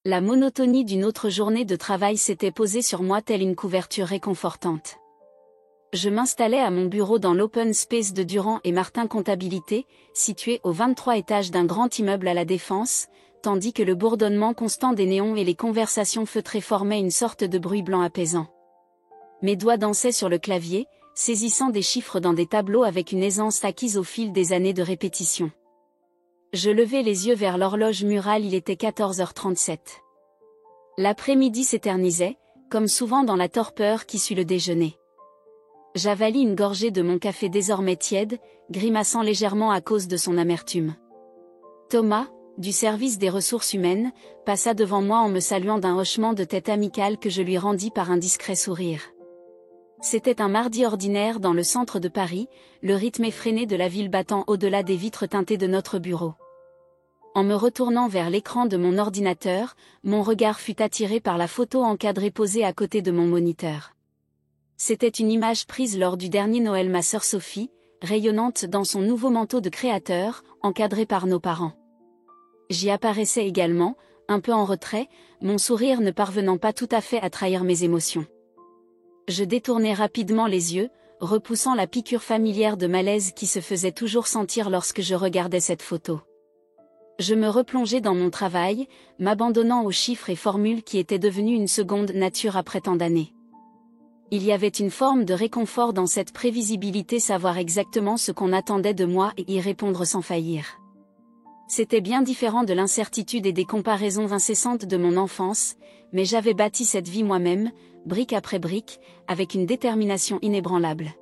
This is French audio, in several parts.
La monotonie d'une autre journée de travail s'était posée sur moi telle une couverture réconfortante. Je m'installais à mon bureau dans l'open space de Durand et Martin Comptabilité, situé au 23 étage d'un grand immeuble à La Défense, tandis que le bourdonnement constant des néons et les conversations feutrées formaient une sorte de bruit blanc apaisant. Mes doigts dansaient sur le clavier, saisissant des chiffres dans des tableaux avec une aisance acquise au fil des années de répétition. Je levai les yeux vers l'horloge murale, il était 14h37. L'après-midi s'éternisait, comme souvent dans la torpeur qui suit le déjeuner. J'avalai une gorgée de mon café désormais tiède, grimaçant légèrement à cause de son amertume. Thomas, du service des ressources humaines, passa devant moi en me saluant d'un hochement de tête amical que je lui rendis par un discret sourire. C'était un mardi ordinaire dans le centre de Paris, le rythme effréné de la ville battant au-delà des vitres teintées de notre bureau. En me retournant vers l'écran de mon ordinateur, mon regard fut attiré par la photo encadrée posée à côté de mon moniteur. C'était une image prise lors du dernier Noël, ma sœur Sophie, rayonnante dans son nouveau manteau de créateur, encadrée par nos parents. J'y apparaissais également, un peu en retrait, mon sourire ne parvenant pas tout à fait à trahir mes émotions. Je détournai rapidement les yeux, repoussant la piqûre familière de malaise qui se faisait toujours sentir lorsque je regardais cette photo. Je me replongeai dans mon travail, m'abandonnant aux chiffres et formules qui étaient devenus une seconde nature après tant d'années. Il y avait une forme de réconfort dans cette prévisibilité, savoir exactement ce qu'on attendait de moi et y répondre sans faillir. C'était bien différent de l'incertitude et des comparaisons incessantes de mon enfance, mais j'avais bâti cette vie moi-même, brique après brique, avec une détermination inébranlable.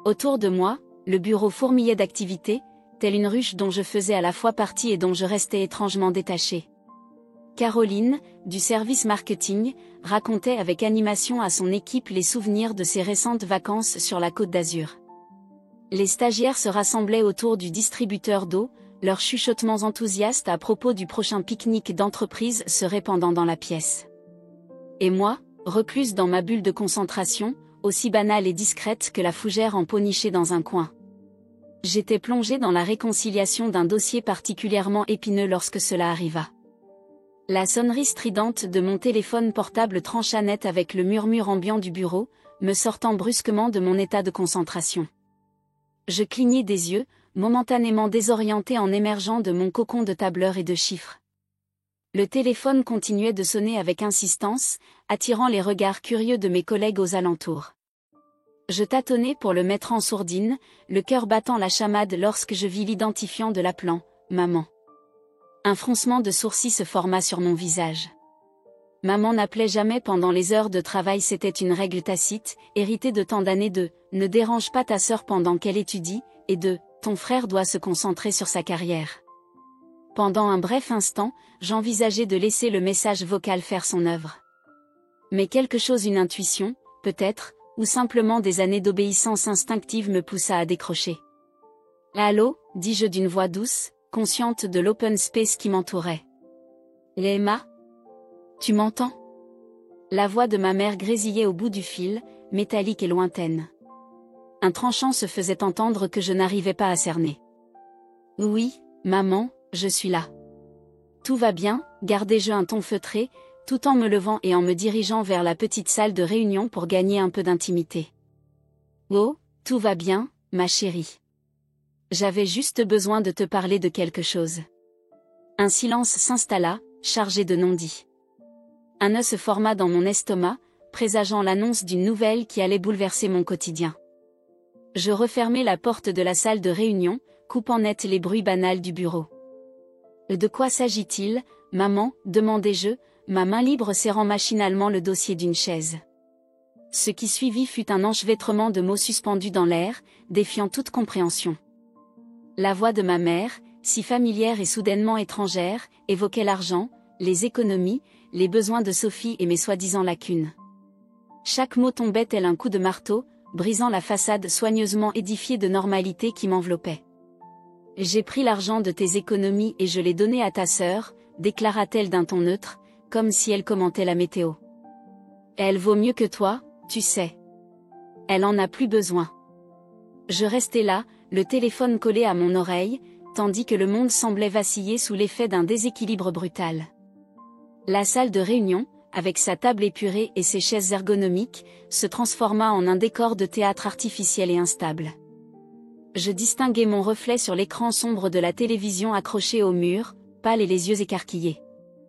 Autour de moi, le bureau fourmillait d'activités, telle une ruche dont je faisais à la fois partie et dont je restais étrangement détaché. Caroline, du service marketing, racontait avec animation à son équipe les souvenirs de ses récentes vacances sur la Côte d'Azur. Les stagiaires se rassemblaient autour du distributeur d'eau, leurs chuchotements enthousiastes à propos du prochain pique-nique d'entreprise se répandant dans la pièce. Et moi, recluse dans ma bulle de concentration, aussi banale et discrète que la fougère emponichée dans un coin. J'étais plongée dans la réconciliation d'un dossier particulièrement épineux lorsque cela arriva. La sonnerie stridente de mon téléphone portable trancha net avec le murmure ambiant du bureau, me sortant brusquement de mon état de concentration. Je clignai des yeux, momentanément désorienté en émergeant de mon cocon de tableurs et de chiffres. Le téléphone continuait de sonner avec insistance, attirant les regards curieux de mes collègues aux alentours. Je tâtonnai pour le mettre en sourdine, le cœur battant la chamade lorsque je vis l'identifiant de l'appelant, maman. Un froncement de sourcils se forma sur mon visage. Maman n'appelait jamais pendant les heures de travail, c'était une règle tacite, héritée de tant d'années de « ne dérange pas ta sœur pendant qu'elle étudie » et de « ton frère doit se concentrer sur sa carrière ». Pendant un bref instant, j'envisageais de laisser le message vocal faire son œuvre. Mais quelque chose, une intuition, peut-être, ou simplement des années d'obéissance instinctive me poussa à décrocher. « Allô » dis-je d'une voix douce, consciente de l'open space qui m'entourait. « Emma ? Tu m'entends » La voix de ma mère grésillait au bout du fil, métallique et lointaine. Un tranchant se faisait entendre que je n'arrivais pas à cerner. « Oui, maman, je suis là. » Tout va bien, gardai-je un ton feutré, tout en me levant et en me dirigeant vers la petite salle de réunion pour gagner un peu d'intimité. « Oh, tout va bien, ma chérie. J'avais juste besoin de te parler de quelque chose. » Un silence s'installa, chargé de non-dits. Un nœud se forma dans mon estomac, présageant l'annonce d'une nouvelle qui allait bouleverser mon quotidien. Je refermai la porte de la salle de réunion, coupant net les bruits banals du bureau. « De quoi s'agit-il, maman » demandai-je, ma main libre serrant machinalement le dossier d'une chaise. Ce qui suivit fut un enchevêtrement de mots suspendus dans l'air, défiant toute compréhension. La voix de ma mère, si familière et soudainement étrangère, évoquait l'argent, les économies, les besoins de Sophie et mes soi-disant lacunes. Chaque mot tombait tel un coup de marteau, brisant la façade soigneusement édifiée de normalité qui m'enveloppait. « J'ai pris l'argent de tes économies et je l'ai donné à ta sœur », déclara-t-elle d'un ton neutre, comme si elle commentait la météo. « Elle vaut mieux que toi, tu sais. Elle en a plus besoin. » Je restai là, le téléphone collé à mon oreille, tandis que le monde semblait vaciller sous l'effet d'un déséquilibre brutal. La salle de réunion, avec sa table épurée et ses chaises ergonomiques, se transforma en un décor de théâtre artificiel et instable. Je distinguais mon reflet sur l'écran sombre de la télévision accroché au mur, pâle et les yeux écarquillés.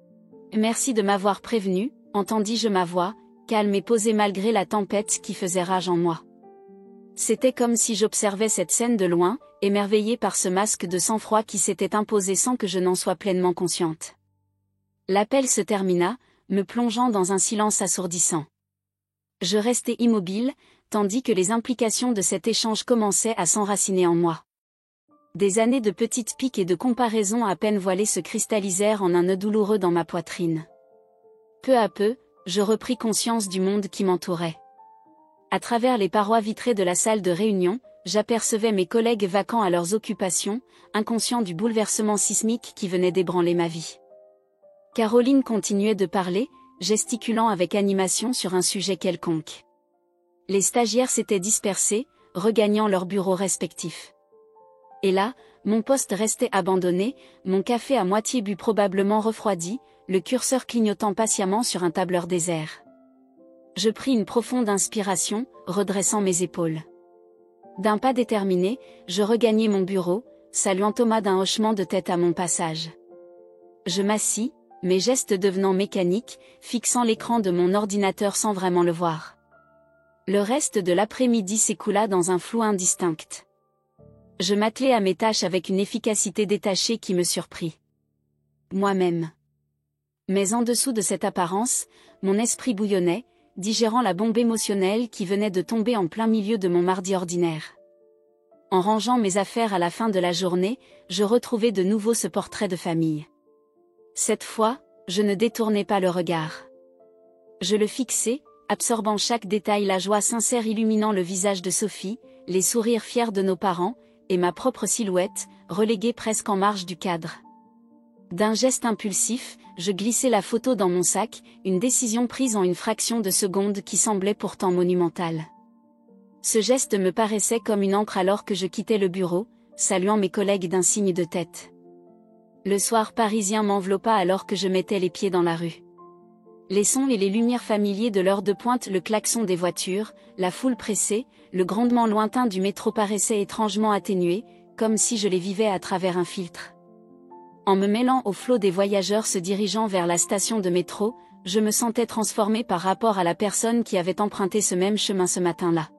« Merci de m'avoir prévenu », entendis-je ma voix, calme et posée malgré la tempête qui faisait rage en moi. C'était comme si j'observais cette scène de loin, émerveillée par ce masque de sang-froid qui s'était imposé sans que je n'en sois pleinement consciente. L'appel se termina, me plongeant dans un silence assourdissant. Je restai immobile, tandis que les implications de cet échange commençaient à s'enraciner en moi. Des années de petites piques et de comparaisons à peine voilées se cristallisèrent en un nœud douloureux dans ma poitrine. Peu à peu, je repris conscience du monde qui m'entourait. À travers les parois vitrées de la salle de réunion, j'apercevais mes collègues vaquant à leurs occupations, inconscients du bouleversement sismique qui venait d'ébranler ma vie. Caroline continuait de parler, gesticulant avec animation sur un sujet quelconque. Les stagiaires s'étaient dispersés, regagnant leurs bureaux respectifs. Et là, mon poste restait abandonné, mon café à moitié bu probablement refroidi, le curseur clignotant patiemment sur un tableur désert. Je pris une profonde inspiration, redressant mes épaules. D'un pas déterminé, je regagnai mon bureau, saluant Thomas d'un hochement de tête à mon passage. Je m'assis, mes gestes devenant mécaniques, fixant l'écran de mon ordinateur sans vraiment le voir. Le reste de l'après-midi s'écoula dans un flou indistinct. Je m'attelai à mes tâches avec une efficacité détachée qui me surprit. Moi-même. Mais en dessous de cette apparence, mon esprit bouillonnait, digérant la bombe émotionnelle qui venait de tomber en plein milieu de mon mardi ordinaire. En rangeant mes affaires à la fin de la journée, je retrouvai de nouveau ce portrait de famille. Cette fois, je ne détournai pas le regard. Je le fixai, absorbant chaque détail, la joie sincère illuminant le visage de Sophie, les sourires fiers de nos parents, et ma propre silhouette, reléguée presque en marge du cadre. D'un geste impulsif, je glissai la photo dans mon sac, une décision prise en une fraction de seconde qui semblait pourtant monumentale. Ce geste me paraissait comme une encre alors que je quittais le bureau, saluant mes collègues d'un signe de tête. Le soir parisien m'enveloppa alors que je mettais les pieds dans la rue. Les sons et les lumières familiers de l'heure de pointe, le klaxon des voitures, la foule pressée, le grondement lointain du métro paraissaient étrangement atténués, comme si je les vivais à travers un filtre. En me mêlant au flot des voyageurs se dirigeant vers la station de métro, je me sentais transformée par rapport à la personne qui avait emprunté ce même chemin ce matin-là.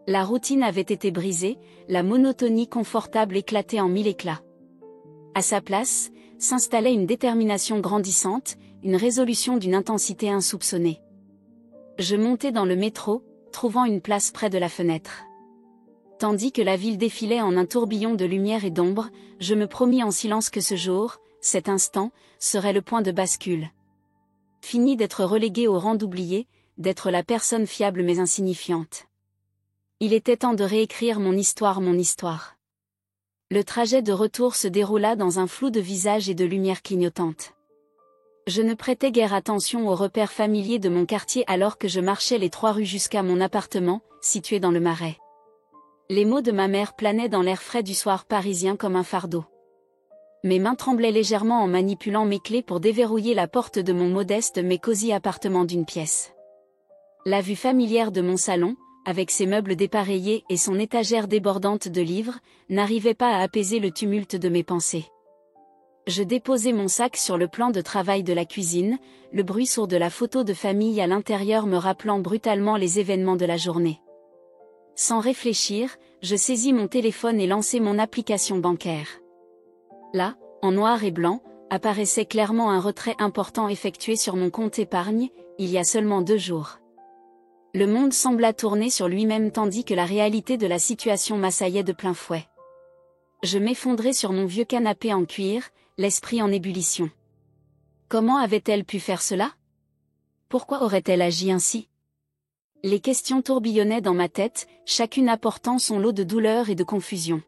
La routine avait été brisée, la monotonie confortable éclatait en mille éclats. À sa place, s'installait une détermination grandissante, une résolution d'une intensité insoupçonnée. Je montai dans le métro, trouvant une place près de la fenêtre. Tandis que la ville défilait en un tourbillon de lumière et d'ombre, je me promis en silence que ce jour, cet instant, serait le point de bascule. Fini d'être relégué au rang d'oublié, d'être la personne fiable mais insignifiante. Il était temps de réécrire mon histoire. Le trajet de retour se déroula dans un flou de visages et de lumières clignotantes. Je ne prêtais guère attention aux repères familiers de mon quartier alors que je marchais les 3 rues jusqu'à mon appartement, situé dans le Marais. Les mots de ma mère planaient dans l'air frais du soir parisien comme un fardeau. Mes mains tremblaient légèrement en manipulant mes clés pour déverrouiller la porte de mon modeste mais cosy appartement d'une pièce. La vue familière de mon salon, avec ses meubles dépareillés et son étagère débordante de livres, n'arrivait pas à apaiser le tumulte de mes pensées. Je déposai mon sac sur le plan de travail de la cuisine, le bruit sourd de la photo de famille à l'intérieur me rappelant brutalement les événements de la journée. Sans réfléchir, je saisis mon téléphone et lançai mon application bancaire. Là, en noir et blanc, apparaissait clairement un retrait important effectué sur mon compte épargne, il y a seulement 2 jours. Le monde sembla tourner sur lui-même tandis que la réalité de la situation m'assaillait de plein fouet. Je m'effondrai sur mon vieux canapé en cuir, l'esprit en ébullition. Comment avait-elle pu faire cela? Pourquoi aurait-elle agi ainsi? Les questions tourbillonnaient dans ma tête, chacune apportant son lot de douleur et de confusion.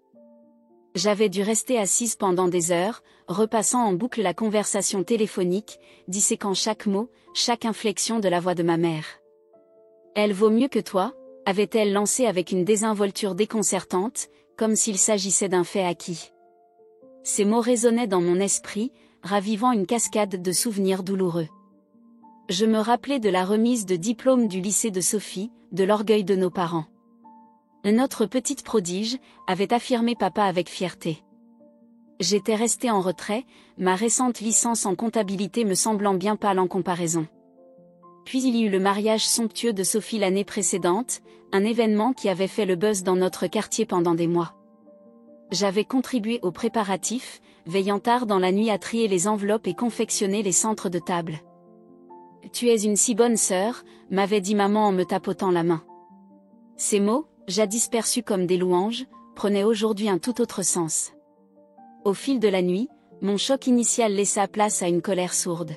J'avais dû rester assise pendant des heures, repassant en boucle la conversation téléphonique, disséquant chaque mot, chaque inflexion de la voix de ma mère. « Elle vaut mieux que toi », avait-elle lancé avec une désinvolture déconcertante, comme s'il s'agissait d'un fait acquis. Ces mots résonnaient dans mon esprit, ravivant une cascade de souvenirs douloureux. Je me rappelais de la remise de diplôme du lycée de Sophie, de l'orgueil de nos parents. Notre petite prodige, avait affirmé papa avec fierté. J'étais restée en retrait, ma récente licence en comptabilité me semblant bien pâle en comparaison. Puis il y eut le mariage somptueux de Sophie l'année précédente, un événement qui avait fait le buzz dans notre quartier pendant des mois. J'avais contribué aux préparatifs, veillant tard dans la nuit à trier les enveloppes et confectionner les centres de table. « Tu es une si bonne sœur », m'avait dit maman en me tapotant la main. Ces mots, jadis perçus comme des louanges, prenaient aujourd'hui un tout autre sens. Au fil de la nuit, mon choc initial laissa place à une colère sourde.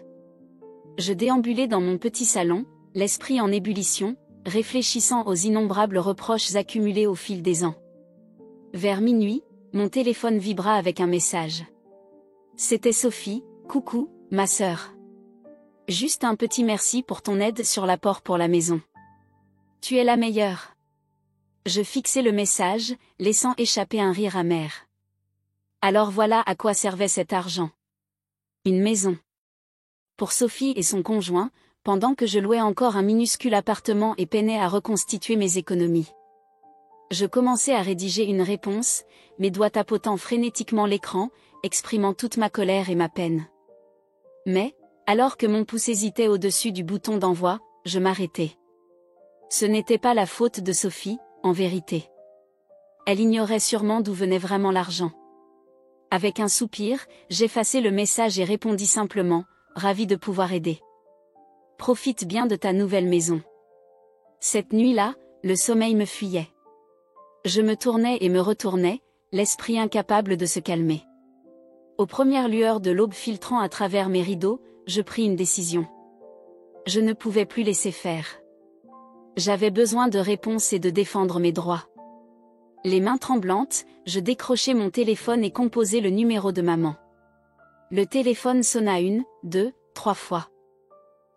Je déambulais dans mon petit salon, l'esprit en ébullition, réfléchissant aux innombrables reproches accumulés au fil des ans. Vers minuit, mon téléphone vibra avec un message. C'était Sophie, « Coucou, ma sœur. Juste un petit merci pour ton aide sur l'apport pour la maison. Tu es la meilleure. » Je fixai le message, laissant échapper un rire amer. Alors voilà à quoi servait cet argent. Une maison. Pour Sophie et son conjoint, pendant que je louais encore un minuscule appartement et peinais à reconstituer mes économies. Je commençais à rédiger une réponse, mes doigts tapotant frénétiquement l'écran, exprimant toute ma colère et ma peine. Mais, alors que mon pouce hésitait au-dessus du bouton d'envoi, je m'arrêtai. Ce n'était pas la faute de Sophie, en vérité. Elle ignorait sûrement d'où venait vraiment l'argent. Avec un soupir, j'effaçai le message et répondis simplement, ravi de pouvoir aider. Profite bien de ta nouvelle maison. Cette nuit-là, le sommeil me fuyait. Je me tournais et me retournais, l'esprit incapable de se calmer. Aux premières lueurs de l'aube filtrant à travers mes rideaux, je pris une décision. Je ne pouvais plus laisser faire. J'avais besoin de réponses et de défendre mes droits. Les mains tremblantes, je décrochai mon téléphone et composai le numéro de maman. Le téléphone sonna 1, 2, 3 fois.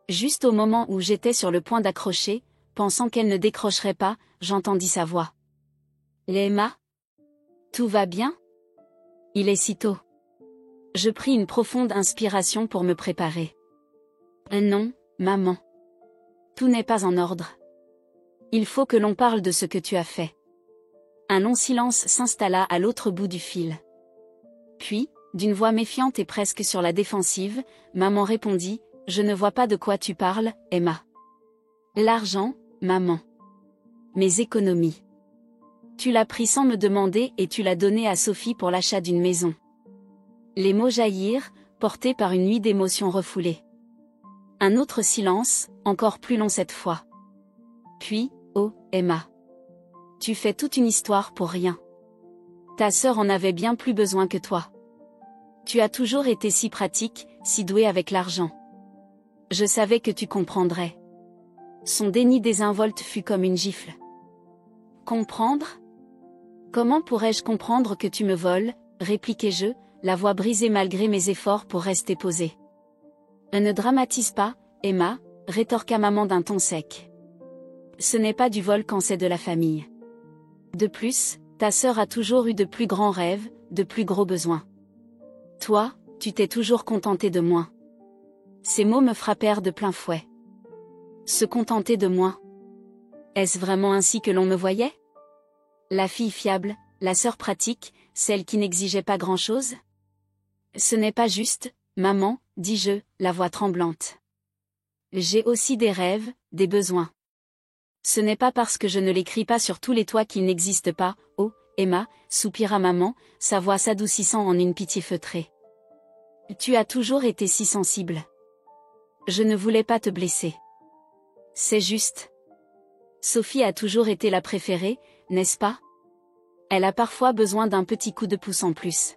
Juste au moment où j'étais sur le point d'accrocher, pensant qu'elle ne décrocherait pas, j'entendis sa voix. « Emma ? Tout va bien ? Il est si tôt. » Je pris une profonde inspiration pour me préparer. « Non, maman. Tout n'est pas en ordre. Il faut que l'on parle de ce que tu as fait. » Un long silence s'installa à l'autre bout du fil. Puis, d'une voix méfiante et presque sur la défensive, maman répondit, « Je ne vois pas de quoi tu parles, Emma. »« L'argent, maman. Mes économies. Tu l'as pris sans me demander et tu l'as donné à Sophie pour l'achat d'une maison. » Les mots jaillirent, portés par une nuit d'émotions refoulées. Un autre silence, encore plus long cette fois. Puis, « Oh, Emma. Tu fais toute une histoire pour rien. Ta sœur en avait bien plus besoin que toi. Tu as toujours été si pratique, si douée avec l'argent. Je savais que tu comprendrais. » Son déni désinvolte fut comme une gifle. « Comprendre ? Comment pourrais-je comprendre que tu me voles ?» répliquai-je, la voix brisée malgré mes efforts pour rester posée. « Ne dramatise pas, Emma », rétorqua maman d'un ton sec. « Ce n'est pas du vol quand c'est de la famille. De plus, ta sœur a toujours eu de plus grands rêves, de plus gros besoins. Toi, tu t'es toujours contenté de moins. » Ces mots me frappèrent de plein fouet. Se contenter de moins. Est-ce vraiment ainsi que l'on me voyait ? La fille fiable, la sœur pratique, celle qui n'exigeait pas grand-chose ? Ce n'est pas juste, maman, dis-je, la voix tremblante. J'ai aussi des rêves, des besoins. Ce n'est pas parce que je ne l'écris pas sur tous les toits qu'il n'existe pas, oh, Emma, soupira maman, sa voix s'adoucissant en une pitié feutrée. Tu as toujours été si sensible. Je ne voulais pas te blesser. C'est juste. Sophie a toujours été la préférée, n'est-ce pas ? Elle a parfois besoin d'un petit coup de pouce en plus.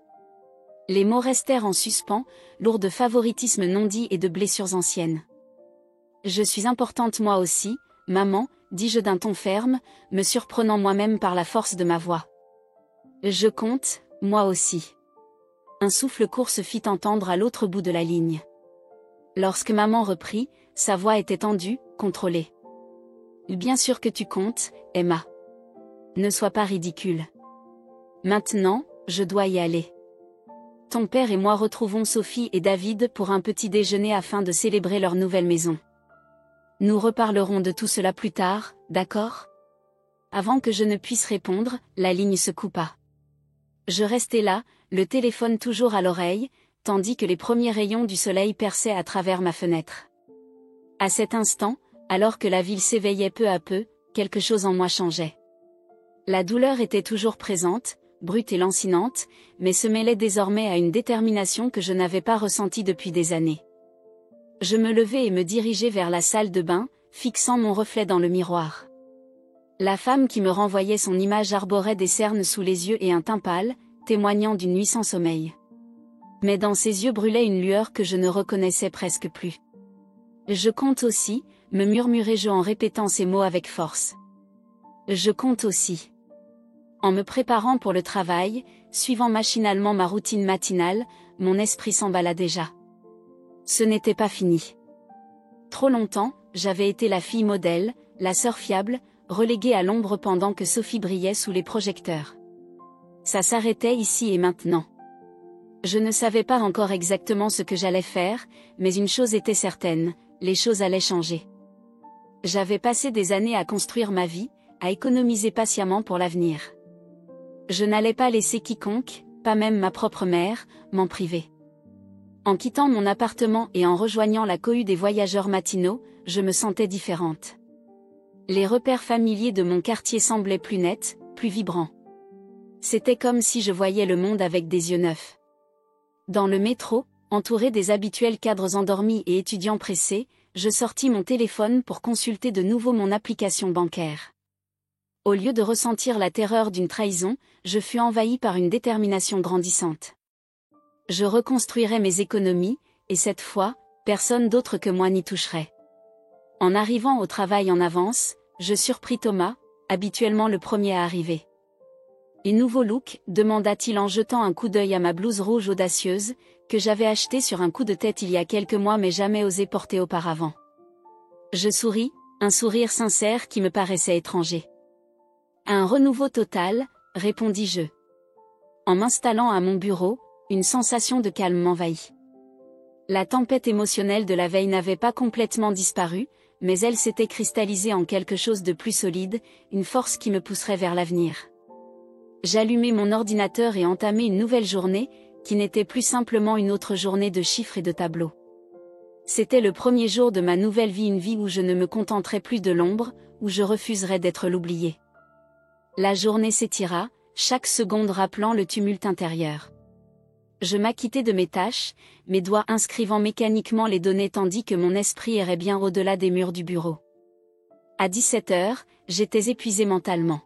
Les mots restèrent en suspens, lourds de favoritisme non dit et de blessures anciennes. Je suis importante moi aussi, maman, dis-je d'un ton ferme, me surprenant moi-même par la force de ma voix. Je compte, moi aussi. Un souffle court se fit entendre à l'autre bout de la ligne. Lorsque maman reprit, sa voix était tendue, contrôlée. Bien sûr que tu comptes, Emma. Ne sois pas ridicule. Maintenant, je dois y aller. ton père et moi retrouvons Sophie et David pour un petit déjeuner afin de célébrer leur nouvelle maison. Nous reparlerons de tout cela plus tard, d'accord ? Avant que je ne puisse répondre, la ligne se coupa. Je restais là, le téléphone toujours à l'oreille, tandis que les premiers rayons du soleil perçaient à travers ma fenêtre. À cet instant, alors que la ville s'éveillait peu à peu, quelque chose en moi changeait. La douleur était toujours présente, brute et lancinante, mais se mêlait désormais à une détermination que je n'avais pas ressentie depuis des années. Je me levai et me dirigeai vers la salle de bain, fixant mon reflet dans le miroir. La femme qui me renvoyait son image arborait des cernes sous les yeux et un teint pâle, témoignant d'une nuit sans sommeil. Mais dans ses yeux brûlait une lueur que je ne reconnaissais presque plus. Je compte aussi, me murmurai-je en répétant ces mots avec force. Je compte aussi. En me préparant pour le travail, suivant machinalement ma routine matinale, mon esprit s'emballa déjà. Ce n'était pas fini. Trop longtemps, j'avais été la fille modèle, la sœur fiable, reléguée à l'ombre pendant que Sophie brillait sous les projecteurs. Ça s'arrêtait ici et maintenant. Je ne savais pas encore exactement ce que j'allais faire, mais une chose était certaine, les choses allaient changer. J'avais passé des années à construire ma vie, à économiser patiemment pour l'avenir. Je n'allais pas laisser quiconque, pas même ma propre mère, m'en priver. En quittant mon appartement et en rejoignant la cohue des voyageurs matinaux, je me sentais différente. Les repères familiers de mon quartier semblaient plus nets, plus vibrants. C'était comme si je voyais le monde avec des yeux neufs. Dans le métro, entouré des habituels cadres endormis et étudiants pressés, je sortis mon téléphone pour consulter de nouveau mon application bancaire. Au lieu de ressentir la terreur d'une trahison, je fus envahi par une détermination grandissante. Je reconstruirais mes économies, et cette fois, personne d'autre que moi n'y toucherait. En arrivant au travail en avance, je surpris Thomas, habituellement le premier à arriver. « Et nouveau look ?» demanda-t-il en jetant un coup d'œil à ma blouse rouge audacieuse, que j'avais achetée sur un coup de tête il y a quelques mois mais jamais osé porter auparavant. Je souris, un sourire sincère qui me paraissait étranger. « Un renouveau total », répondis-je. En m'installant à mon bureau, une sensation de calme m'envahit. La tempête émotionnelle de la veille n'avait pas complètement disparu, mais elle s'était cristallisée en quelque chose de plus solide, une force qui me pousserait vers l'avenir. J'allumai mon ordinateur et entamai une nouvelle journée, qui n'était plus simplement une autre journée de chiffres et de tableaux. C'était le premier jour de ma nouvelle vie, une vie où je ne me contenterais plus de l'ombre, où je refuserais d'être l'oublié. La journée s'étira, chaque seconde rappelant le tumulte intérieur. Je m'acquittai de mes tâches, mes doigts inscrivant mécaniquement les données tandis que mon esprit errait bien au-delà des murs du bureau. À 17h, j'étais épuisé mentalement.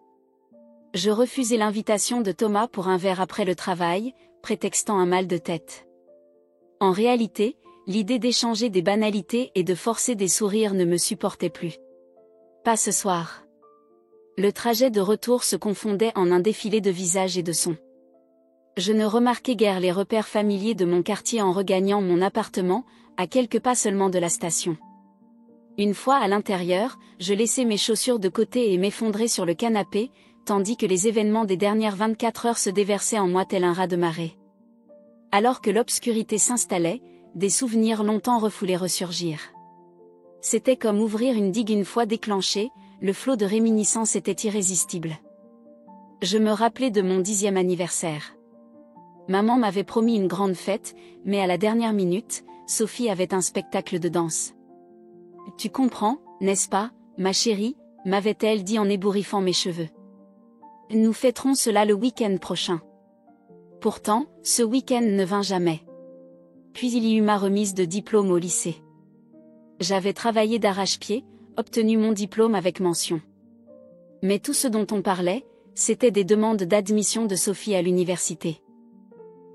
Je refusai l'invitation de Thomas pour un verre après le travail, prétextant un mal de tête. En réalité, l'idée d'échanger des banalités et de forcer des sourires ne me supportait plus. Pas ce soir. Le trajet de retour se confondait en un défilé de visages et de sons. Je ne remarquai guère les repères familiers de mon quartier en regagnant mon appartement, à quelques pas seulement de la station. Une fois à l'intérieur, je laissai mes chaussures de côté et m'effondrai sur le canapé, tandis que les événements des dernières 24 heures se déversaient en moi tel un raz de marée. Alors que l'obscurité s'installait, des souvenirs longtemps refoulés ressurgirent. C'était comme ouvrir une digue une fois déclenchée, le flot de réminiscences était irrésistible. Je me rappelais de mon 10e anniversaire. Maman m'avait promis une grande fête, mais à la dernière minute, Sophie avait un spectacle de danse. « Tu comprends, n'est-ce pas, ma chérie ?» m'avait-elle dit en ébouriffant mes cheveux. « Nous fêterons cela le week-end prochain. » Pourtant, ce week-end ne vint jamais. Puis il y eut ma remise de diplôme au lycée. J'avais travaillé d'arrache-pied, obtenu mon diplôme avec mention. Mais tout ce dont on parlait, c'était des demandes d'admission de Sophie à l'université.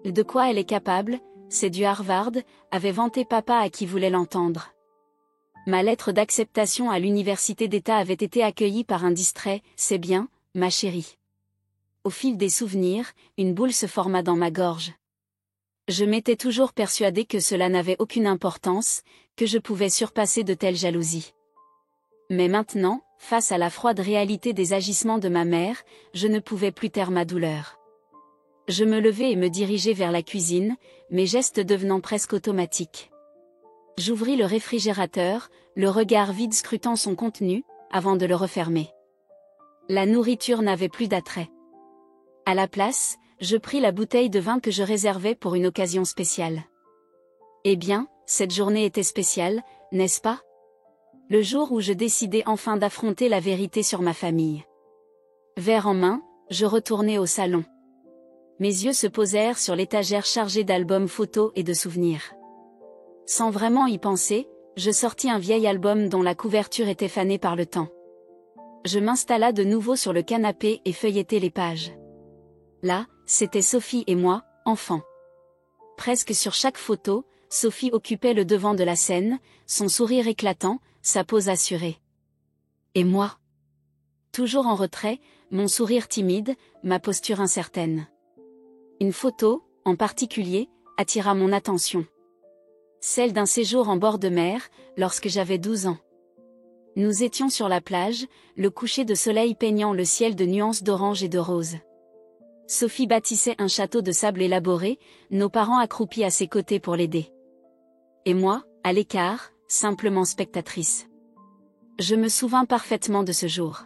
De quoi elle est capable, c'est du Harvard, avait vanté papa à qui voulait l'entendre. Ma lettre d'acceptation à l'université d'État avait été accueillie par un distrait « C'est bien, ma chérie ». Au fil des souvenirs, une boule se forma dans ma gorge. Je m'étais toujours persuadée que cela n'avait aucune importance, que je pouvais surpasser de telles jalousies. Mais maintenant, face à la froide réalité des agissements de ma mère, je ne pouvais plus taire ma douleur. Je me levai et me dirigeai vers la cuisine, mes gestes devenant presque automatiques. J'ouvris le réfrigérateur, le regard vide scrutant son contenu, avant de le refermer. La nourriture n'avait plus d'attrait. À la place, je pris la bouteille de vin que je réservais pour une occasion spéciale. Eh bien, cette journée était spéciale, n'est-ce pas? Le jour où je décidai enfin d'affronter la vérité sur ma famille. Verre en main, je retournai au salon. Mes yeux se posèrent sur l'étagère chargée d'albums photos et de souvenirs. Sans vraiment y penser, je sortis un vieil album dont la couverture était fanée par le temps. Je m'installa de nouveau sur le canapé et feuilletai les pages. Là, c'était Sophie et moi, enfants. Presque sur chaque photo, Sophie occupait le devant de la scène, son sourire éclatant, sa pose assurée. Et moi? Toujours en retrait, mon sourire timide, ma posture incertaine. Une photo, en particulier, attira mon attention. Celle d'un séjour en bord de mer, lorsque j'avais 12 ans. Nous étions sur la plage, le coucher de soleil peignant le ciel de nuances d'orange et de rose. Sophie bâtissait un château de sable élaboré, nos parents accroupis à ses côtés pour l'aider. Et moi, à l'écart, simplement spectatrice. Je me souvins parfaitement de ce jour.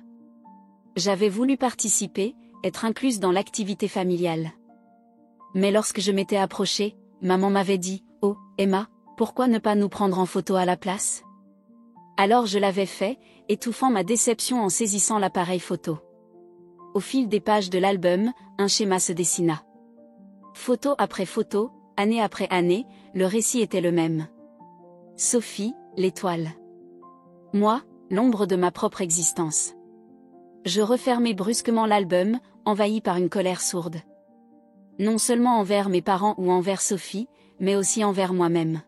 J'avais voulu participer, être incluse dans l'activité familiale. Mais lorsque je m'étais approchée, maman m'avait dit « Oh, Emma, pourquoi ne pas nous prendre en photo à la place ?» Alors je l'avais fait, étouffant ma déception en saisissant l'appareil photo. Au fil des pages de l'album, un schéma se dessina. Photo après photo, année après année, le récit était le même. Sophie, l'étoile. Moi, l'ombre de ma propre existence. Je refermai brusquement l'album, envahi par une colère sourde. Non seulement envers mes parents ou envers Sophie, mais aussi envers moi-même.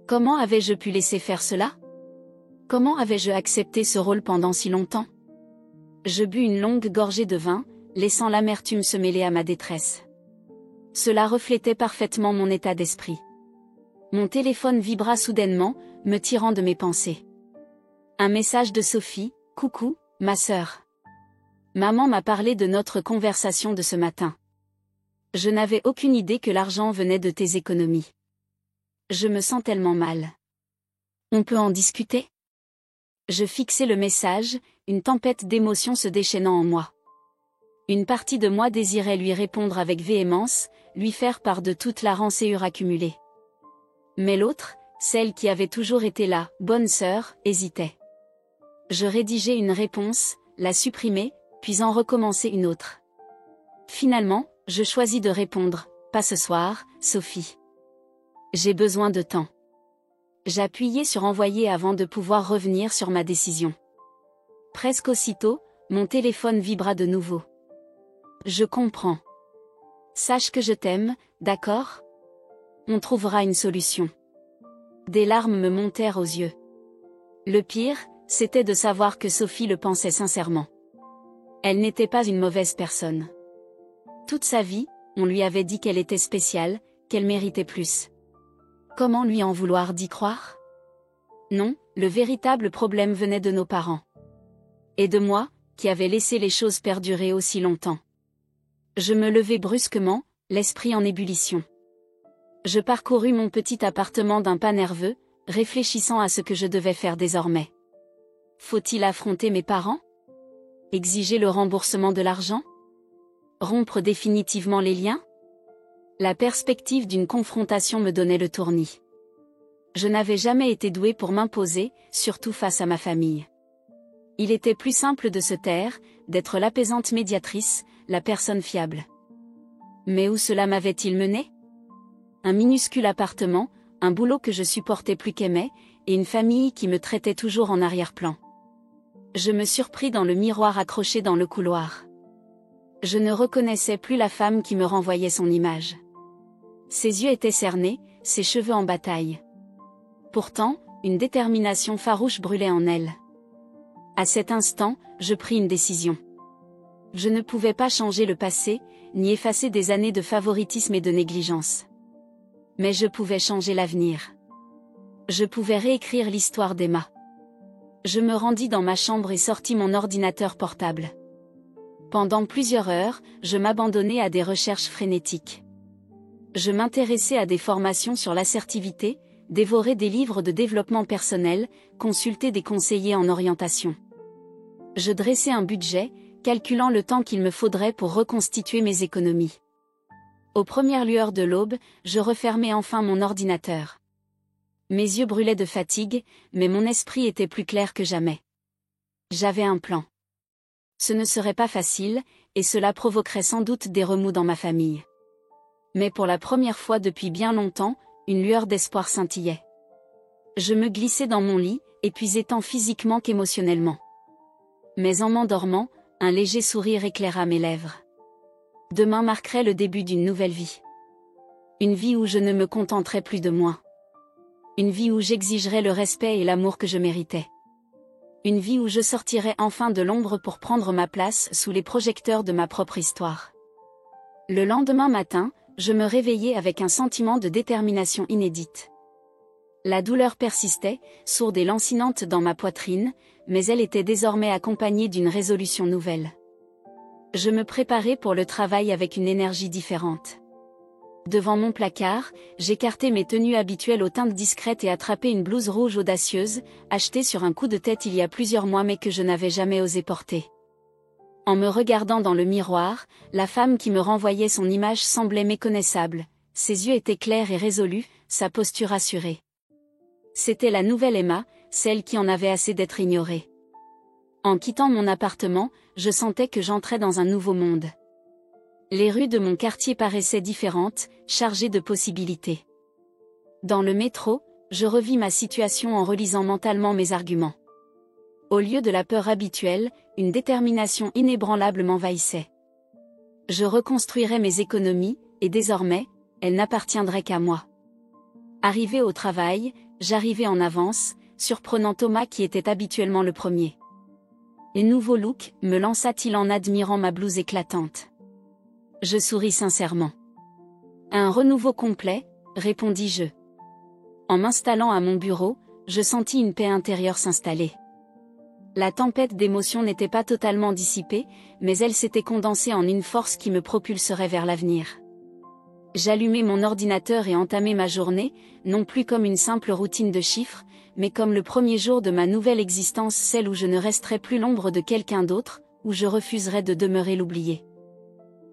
Comment avais-je pu laisser faire cela? Comment avais-je accepté ce rôle pendant si longtemps? Je bus une longue gorgée de vin, laissant l'amertume se mêler à ma détresse. Cela reflétait parfaitement mon état d'esprit. Mon téléphone vibra soudainement, me tirant de mes pensées. Un message de Sophie: « Coucou, ma sœur. Maman m'a parlé de notre conversation de ce matin. Je n'avais aucune idée que l'argent venait de tes économies. Je me sens tellement mal. On peut en discuter ?» Je fixai le message, une tempête d'émotions se déchaînant en moi. Une partie de moi désirait lui répondre avec véhémence, lui faire part de toute la rancœur accumulée. Mais l'autre, celle qui avait toujours été là, bonne sœur, hésitait. Je rédigeai une réponse, la supprimai, puis en recommençai une autre. Finalement, je choisis de répondre, « Pas ce soir, Sophie. J'ai besoin de temps. » J'appuyai sur envoyer avant de pouvoir revenir sur ma décision. Presque aussitôt, mon téléphone vibra de nouveau. Je comprends. Sache que je t'aime, d'accord? On trouvera une solution. Des larmes me montèrent aux yeux. Le pire, c'était de savoir que Sophie le pensait sincèrement. Elle n'était pas une mauvaise personne. Toute sa vie, on lui avait dit qu'elle était spéciale, qu'elle méritait plus. Comment lui en vouloir d'y croire? Non, le véritable problème venait de nos parents. Et de moi, qui avais laissé les choses perdurer aussi longtemps. Je me levai brusquement, l'esprit en ébullition. Je parcourus mon petit appartement d'un pas nerveux, réfléchissant à ce que je devais faire désormais. Faut-il affronter mes parents? Exiger le remboursement de l'argent? Rompre définitivement les liens? La perspective d'une confrontation me donnait le tournis. Je n'avais jamais été douée pour m'imposer, surtout face à ma famille. Il était plus simple de se taire, d'être l'apaisante médiatrice, la personne fiable. Mais où cela m'avait-il mené? Un minuscule appartement, un boulot que je supportais plus qu'aimais, et une famille qui me traitait toujours en arrière-plan. Je me surpris dans le miroir accroché dans le couloir. Je ne reconnaissais plus la femme qui me renvoyait son image. Ses yeux étaient cernés, ses cheveux en bataille. Pourtant, une détermination farouche brûlait en elle. À cet instant, je pris une décision. Je ne pouvais pas changer le passé, ni effacer des années de favoritisme et de négligence. Mais je pouvais changer l'avenir. Je pouvais réécrire l'histoire d'Emma. Je me rendis dans ma chambre et sortis mon ordinateur portable. Pendant plusieurs heures, je m'abandonnais à des recherches frénétiques. Je m'intéressais à des formations sur l'assertivité, dévorais des livres de développement personnel, consultais des conseillers en orientation. Je dressais un budget, calculant le temps qu'il me faudrait pour reconstituer mes économies. Aux premières lueurs de l'aube, je refermais enfin mon ordinateur. Mes yeux brûlaient de fatigue, mais mon esprit était plus clair que jamais. J'avais un plan. Ce ne serait pas facile, et cela provoquerait sans doute des remous dans ma famille. Mais pour la première fois depuis bien longtemps, une lueur d'espoir scintillait. Je me glissais dans mon lit, épuisé tant physiquement qu'émotionnellement. Mais en m'endormant, un léger sourire éclaira mes lèvres. Demain marquerait le début d'une nouvelle vie. Une vie où je ne me contenterais plus de moi. Une vie où j'exigerais le respect et l'amour que je méritais. Une vie où je sortirais enfin de l'ombre pour prendre ma place sous les projecteurs de ma propre histoire. Le lendemain matin, je me réveillais avec un sentiment de détermination inédite. La douleur persistait, sourde et lancinante dans ma poitrine, mais elle était désormais accompagnée d'une résolution nouvelle. Je me préparais pour le travail avec une énergie différente. Devant mon placard, j'écartais mes tenues habituelles aux teintes discrètes et attrapais une blouse rouge audacieuse, achetée sur un coup de tête il y a plusieurs mois mais que je n'avais jamais osé porter. En me regardant dans le miroir, la femme qui me renvoyait son image semblait méconnaissable, ses yeux étaient clairs et résolus, sa posture assurée. C'était la nouvelle Emma, celle qui en avait assez d'être ignorée. En quittant mon appartement, je sentais que j'entrais dans un nouveau monde. Les rues de mon quartier paraissaient différentes, chargées de possibilités. Dans le métro, je revis ma situation en relisant mentalement mes arguments. Au lieu de la peur habituelle, une détermination inébranlable m'envahissait. Je reconstruirais mes économies, et désormais, elles n'appartiendraient qu'à moi. Arrivé au travail, j'arrivais en avance, surprenant Thomas qui était habituellement le premier. « Et nouveau look » me lança-t-il en admirant ma blouse éclatante. Je souris sincèrement. « Un renouveau complet », répondis-je. En m'installant à mon bureau, je sentis une paix intérieure s'installer. La tempête d'émotions n'était pas totalement dissipée, mais elle s'était condensée en une force qui me propulserait vers l'avenir. J'allumai mon ordinateur et entamai ma journée, non plus comme une simple routine de chiffres, mais comme le premier jour de ma nouvelle existence, celle où je ne resterai plus l'ombre de quelqu'un d'autre, où je refuserai de demeurer l'oublié.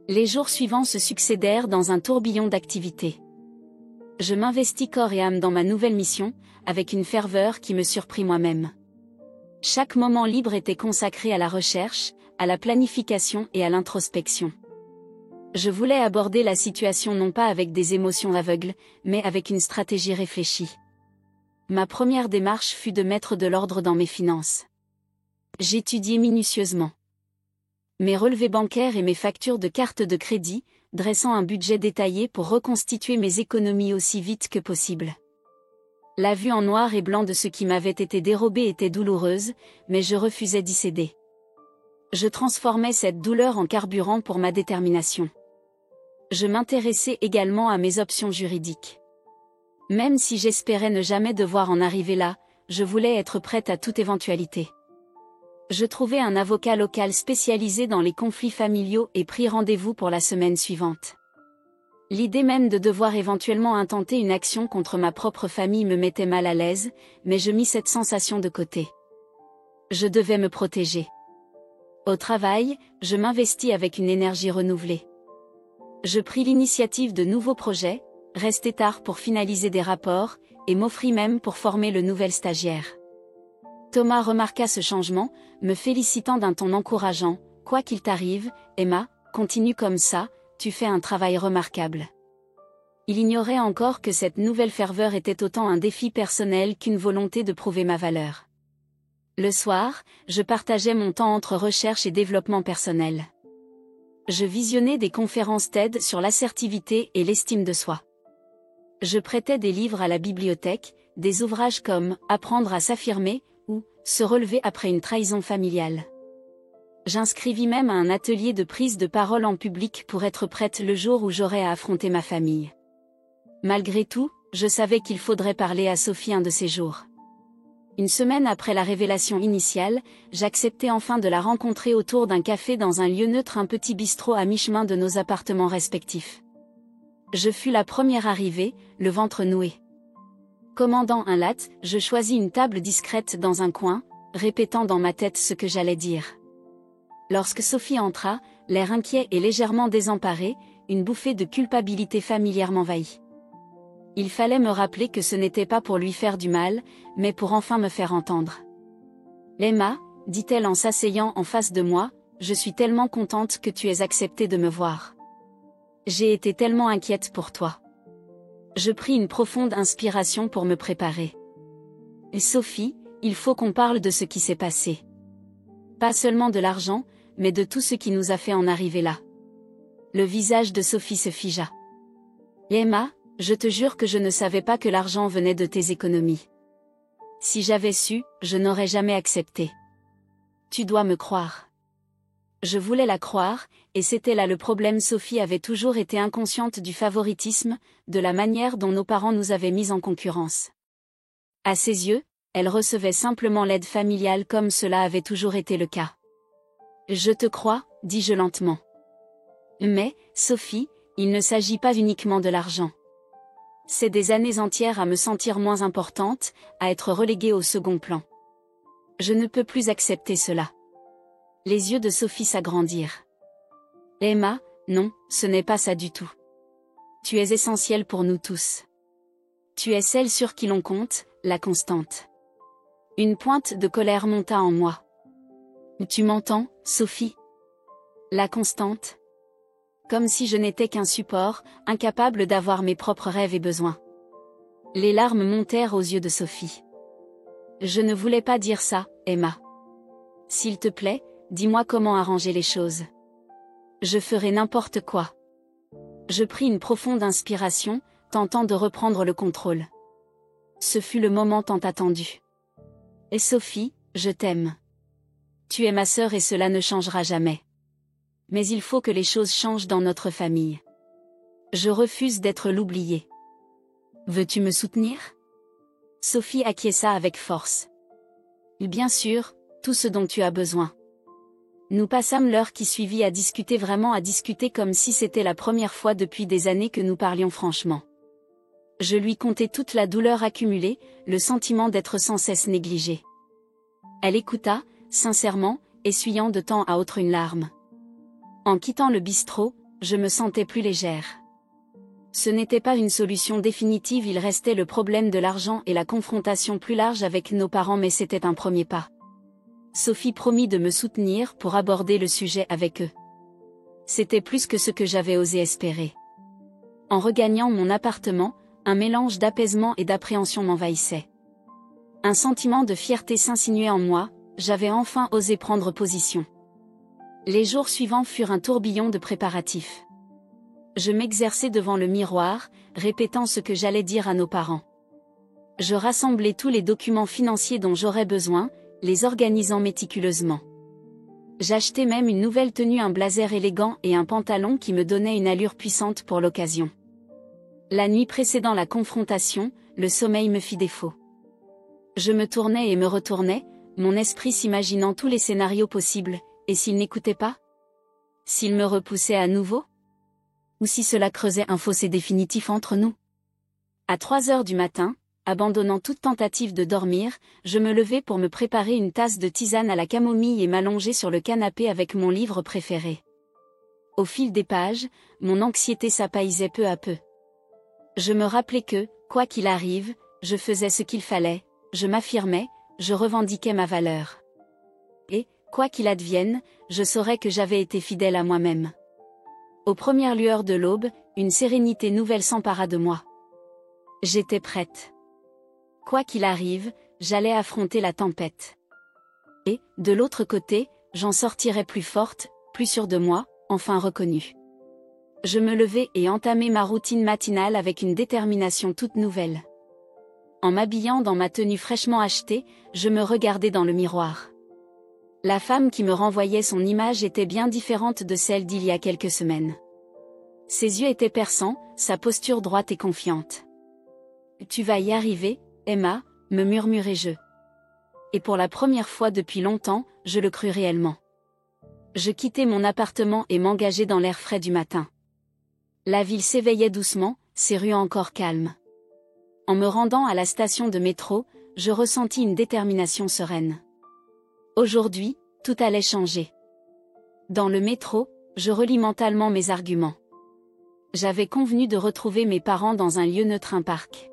Les jours suivants se succédèrent dans un tourbillon d'activités. Je m'investis corps et âme dans ma nouvelle mission, avec une ferveur qui me surprit moi-même. Chaque moment libre était consacré à la recherche, à la planification et à l'introspection. Je voulais aborder la situation non pas avec des émotions aveugles, mais avec une stratégie réfléchie. Ma première démarche fut de mettre de l'ordre dans mes finances. J'étudiai minutieusement mes relevés bancaires et mes factures de carte de crédit, dressant un budget détaillé pour reconstituer mes économies aussi vite que possible. La vue en noir et blanc de ce qui m'avait été dérobé était douloureuse, mais je refusais d'y céder. Je transformais cette douleur en carburant pour ma détermination. Je m'intéressais également à mes options juridiques. Même si j'espérais ne jamais devoir en arriver là, je voulais être prête à toute éventualité. Je trouvai un avocat local spécialisé dans les conflits familiaux et pris rendez-vous pour la semaine suivante. L'idée même de devoir éventuellement intenter une action contre ma propre famille me mettait mal à l'aise, mais je mis cette sensation de côté. Je devais me protéger. Au travail, je m'investis avec une énergie renouvelée. Je pris l'initiative de nouveaux projets, restai tard pour finaliser des rapports, et m'offris même pour former le nouvel stagiaire. Thomas remarqua ce changement, me félicitant d'un ton encourageant. « Quoi qu'il t'arrive, Emma, continue comme ça, tu fais un travail remarquable. » Il ignorait encore que cette nouvelle ferveur était autant un défi personnel qu'une volonté de prouver ma valeur. Le soir, je partageais mon temps entre recherche et développement personnel. Je visionnais des conférences TED sur l'assertivité et l'estime de soi. Je prêtais des livres à la bibliothèque, des ouvrages comme « Apprendre à s'affirmer » ou « Se relever après une trahison familiale ». J'inscrivis même à un atelier de prise de parole en public pour être prête le jour où j'aurais à affronter ma famille. Malgré tout, je savais qu'il faudrait parler à Sophie un de ces jours. Une semaine après la révélation initiale, j'acceptais enfin de la rencontrer autour d'un café dans un lieu neutre, un petit bistrot à mi-chemin de nos appartements respectifs. Je fus la première arrivée, le ventre noué. Commandant un latte, je choisis une table discrète dans un coin, répétant dans ma tête ce que j'allais dire. Lorsque Sophie entra, l'air inquiet et légèrement désemparé, une bouffée de culpabilité familière m'envahit. Il fallait me rappeler que ce n'était pas pour lui faire du mal, mais pour enfin me faire entendre. « Emma, dit-elle en s'asseyant en face de moi, je suis tellement contente que tu aies accepté de me voir. J'ai été tellement inquiète pour toi. » Je pris une profonde inspiration pour me préparer. « Sophie, il faut qu'on parle de ce qui s'est passé. Pas seulement de l'argent, mais de tout ce qui nous a fait en arriver là. » Le visage de Sophie se figea. « Emma, je te jure que je ne savais pas que l'argent venait de tes économies. Si j'avais su, je n'aurais jamais accepté. Tu dois me croire. » Je voulais la croire, et c'était là le problème. Sophie avait toujours été inconsciente du favoritisme, de la manière dont nos parents nous avaient mis en concurrence. À ses yeux, elle recevait simplement l'aide familiale comme cela avait toujours été le cas. « Je te crois, dis-je lentement. Mais, Sophie, il ne s'agit pas uniquement de l'argent. C'est des années entières à me sentir moins importante, à être reléguée au second plan. Je ne peux plus accepter cela. » Les yeux de Sophie s'agrandirent. « Emma, non, ce n'est pas ça du tout. Tu es essentielle pour nous tous. Tu es celle sur qui l'on compte, la constante. » Une pointe de colère monta en moi. « Tu m'entends, Sophie? La constante? Comme si je n'étais qu'un support, incapable d'avoir mes propres rêves et besoins. » Les larmes montèrent aux yeux de Sophie. « Je ne voulais pas dire ça, Emma. S'il te plaît, dis-moi comment arranger les choses. Je ferai n'importe quoi. » Je pris une profonde inspiration, tentant de reprendre le contrôle. Ce fut le moment tant attendu. « Et Sophie, je t'aime. Tu es ma sœur et cela ne changera jamais. Mais il faut que les choses changent dans notre famille. Je refuse d'être l'oubliée. Veux-tu me soutenir? » Sophie acquiesça avec force. « Bien sûr, tout ce dont tu as besoin. » Nous passâmes l'heure qui suivit à discuter, vraiment à discuter, comme si c'était la première fois depuis des années que nous parlions franchement. Je lui contai toute la douleur accumulée, le sentiment d'être sans cesse négligée. Elle écouta, sincèrement, essuyant de temps à autre une larme. En quittant le bistrot, je me sentais plus légère. Ce n'était pas une solution définitive, il restait le problème de l'argent et la confrontation plus large avec nos parents, mais c'était un premier pas. Sophie promit de me soutenir pour aborder le sujet avec eux. C'était plus que ce que j'avais osé espérer. En regagnant mon appartement, un mélange d'apaisement et d'appréhension m'envahissait. Un sentiment de fierté s'insinuait en moi, j'avais enfin osé prendre position. Les jours suivants furent un tourbillon de préparatifs. Je m'exerçais devant le miroir, répétant ce que j'allais dire à nos parents. Je rassemblais tous les documents financiers dont j'aurais besoin, les organisant méticuleusement. J'achetai même une nouvelle tenue, un blazer élégant et un pantalon qui me donnait une allure puissante pour l'occasion. La nuit précédant la confrontation, le sommeil me fit défaut. Je me tournais et me retournais, mon esprit s'imaginant tous les scénarios possibles, et s'il n'écoutait pas? S'il me repoussait à nouveau? Ou si cela creusait un fossé définitif entre nous? À 3 heures du matin, abandonnant toute tentative de dormir, je me levai pour me préparer une tasse de tisane à la camomille et m'allonger sur le canapé avec mon livre préféré. Au fil des pages, mon anxiété s'apaisait peu à peu. Je me rappelais que, quoi qu'il arrive, je faisais ce qu'il fallait, je m'affirmais, je revendiquais ma valeur. Et, quoi qu'il advienne, je saurais que j'avais été fidèle à moi-même. Aux premières lueurs de l'aube, une sérénité nouvelle s'empara de moi. J'étais prête. Quoi qu'il arrive, j'allais affronter la tempête. Et, de l'autre côté, j'en sortirais plus forte, plus sûre de moi, enfin reconnue. Je me levai et entamai ma routine matinale avec une détermination toute nouvelle. En m'habillant dans ma tenue fraîchement achetée, je me regardais dans le miroir. La femme qui me renvoyait son image était bien différente de celle d'il y a quelques semaines. Ses yeux étaient perçants, sa posture droite et confiante. « Tu vas y arriver, Emma », me murmurai-je. Et pour la première fois depuis longtemps, je le crus réellement. Je quittai mon appartement et m'engageai dans l'air frais du matin. La ville s'éveillait doucement, ses rues encore calmes. En me rendant à la station de métro, je ressentis une détermination sereine. Aujourd'hui, tout allait changer. Dans le métro, je relis mentalement mes arguments. J'avais convenu de retrouver mes parents dans un lieu neutre, un parc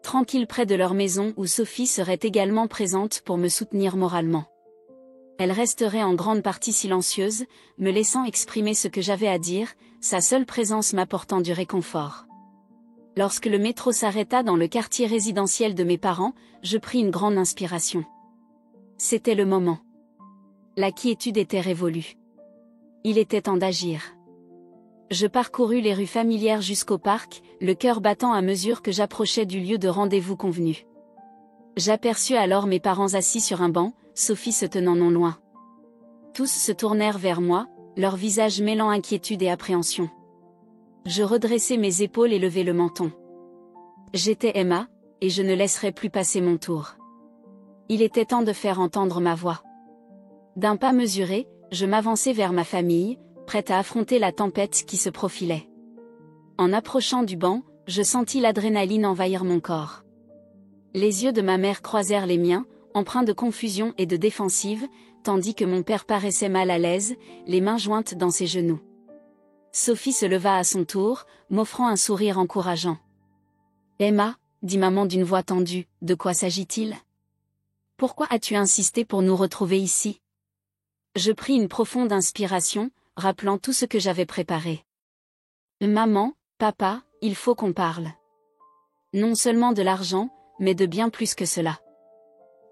tranquille près de leur maison où Sophie serait également présente pour me soutenir moralement. Elle resterait en grande partie silencieuse, me laissant exprimer ce que j'avais à dire, sa seule présence m'apportant du réconfort. Lorsque le métro s'arrêta dans le quartier résidentiel de mes parents, je pris une grande inspiration. C'était le moment. La quiétude était révolue. Il était temps d'agir. Je parcourus les rues familières jusqu'au parc, le cœur battant à mesure que j'approchais du lieu de rendez-vous convenu. J'aperçus alors mes parents assis sur un banc, Sophie se tenant non loin. Tous se tournèrent vers moi, leurs visages mêlant inquiétude et appréhension. Je redressai mes épaules et levai le menton. J'étais Emma, et je ne laisserai plus passer mon tour. Il était temps de faire entendre ma voix. D'un pas mesuré, je m'avançai vers ma famille, prête à affronter la tempête qui se profilait. En approchant du banc, je sentis l'adrénaline envahir mon corps. Les yeux de ma mère croisèrent les miens, empreints de confusion et de défensive, tandis que mon père paraissait mal à l'aise, les mains jointes dans ses genoux. Sophie se leva à son tour, m'offrant un sourire encourageant. « Emma, » dit maman d'une voix tendue, « de quoi s'agit-il ? Pourquoi as-tu insisté pour nous retrouver ici ?» Je pris une profonde inspiration, rappelant tout ce que j'avais préparé. « Maman, papa, il faut qu'on parle. Non seulement de l'argent, mais de bien plus que cela. »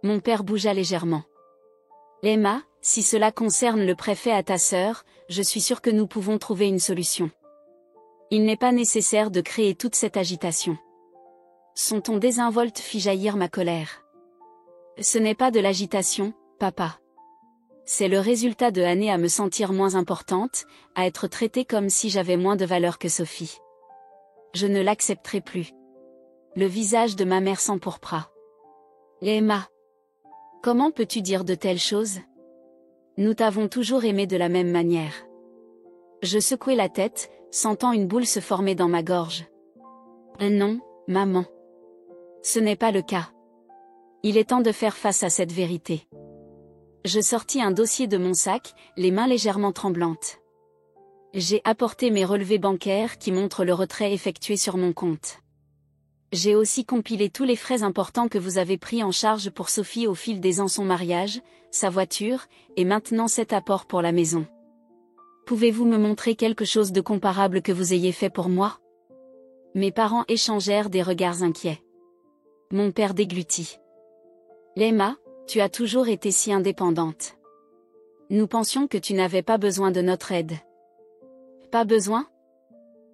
Mon père bougea légèrement. « Emma, si cela concerne le préfet à ta sœur, je suis sûr que nous pouvons trouver une solution. Il n'est pas nécessaire de créer toute cette agitation. » Son ton désinvolte fit jaillir ma colère. « Ce n'est pas de l'agitation, papa. C'est le résultat de années à me sentir moins importante, à être traitée comme si j'avais moins de valeur que Sophie. Je ne l'accepterai plus. » Le visage de ma mère s'empourpra. « Emma, comment peux-tu dire de telles choses ? Nous t'avons toujours aimé de la même manière. » Je secouai la tête, sentant une boule se former dans ma gorge. « Non, maman. Ce n'est pas le cas. Il est temps de faire face à cette vérité. » Je sortis un dossier de mon sac, les mains légèrement tremblantes. J'ai apporté mes relevés bancaires qui montrent le retrait effectué sur mon compte. J'ai aussi compilé tous les frais importants que vous avez pris en charge pour Sophie au fil des ans, son mariage, sa voiture, et maintenant cet apport pour la maison. Pouvez-vous me montrer quelque chose de comparable que vous ayez fait pour moi ? Mes parents échangèrent des regards inquiets. Mon père déglutit. « Emma, tu as toujours été si indépendante. Nous pensions que tu n'avais pas besoin de notre aide. » « Pas besoin ?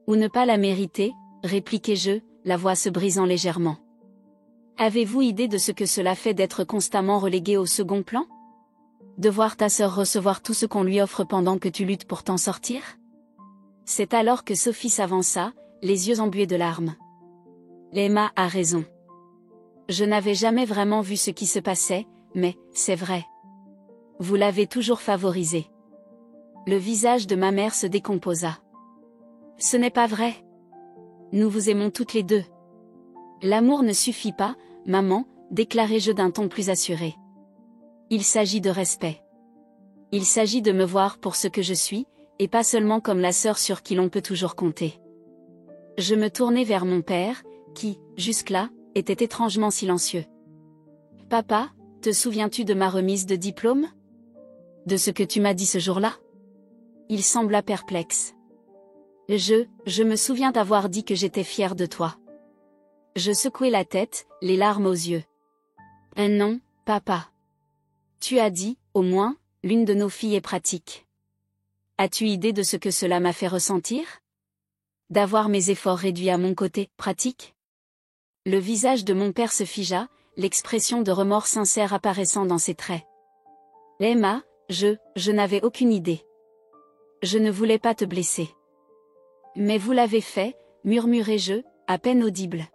Ou ne pas la mériter, répliquai-je, la voix se brisant légèrement. Avez-vous idée de ce que cela fait d'être constamment relégué au second plan ? De voir ta sœur recevoir tout ce qu'on lui offre pendant que tu luttes pour t'en sortir ? C'est alors que Sophie s'avança, les yeux embués de larmes. Emma a raison. Je n'avais jamais vraiment vu ce qui se passait, mais, c'est vrai. Vous l'avez toujours favorisé. Le visage de ma mère se décomposa. Ce n'est pas vrai. Nous vous aimons toutes les deux. L'amour ne suffit pas, maman, déclarai-je d'un ton plus assuré. Il s'agit de respect. Il s'agit de me voir pour ce que je suis, et pas seulement comme la sœur sur qui l'on peut toujours compter. Je me tournai vers mon père, qui, jusque-là, était étrangement silencieux. Papa, te souviens-tu de ma remise de diplôme ? De ce que tu m'as dit ce jour-là ? Il sembla perplexe. Je me souviens d'avoir dit que j'étais fière de toi. Je secouai la tête, les larmes aux yeux. Non, papa. Tu as dit, au moins, l'une de nos filles est pratique. As-tu idée de ce que cela m'a fait ressentir ? D'avoir mes efforts réduits à mon côté pratique ? Le visage de mon père se figea, l'expression de remords sincère apparaissant dans ses traits. Emma, je n'avais aucune idée. Je ne voulais pas te blesser. Mais vous l'avez fait, murmurai-je, à peine audible.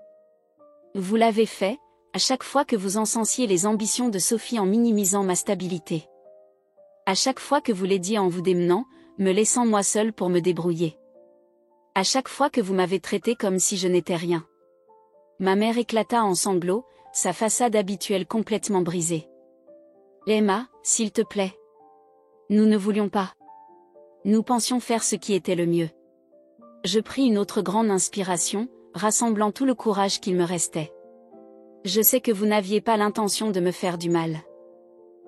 Vous l'avez fait, à chaque fois que vous encensiez les ambitions de Sophie en minimisant ma stabilité. À chaque fois que vous l'aidiez en vous démenant, me laissant moi seule pour me débrouiller. À chaque fois que vous m'avez traité comme si je n'étais rien. Ma mère éclata en sanglots, sa façade habituelle complètement brisée. Emma, s'il te plaît. Nous ne voulions pas. Nous pensions faire ce qui était le mieux. Je pris une autre grande inspiration, rassemblant tout le courage qu'il me restait. Je sais que vous n'aviez pas l'intention de me faire du mal.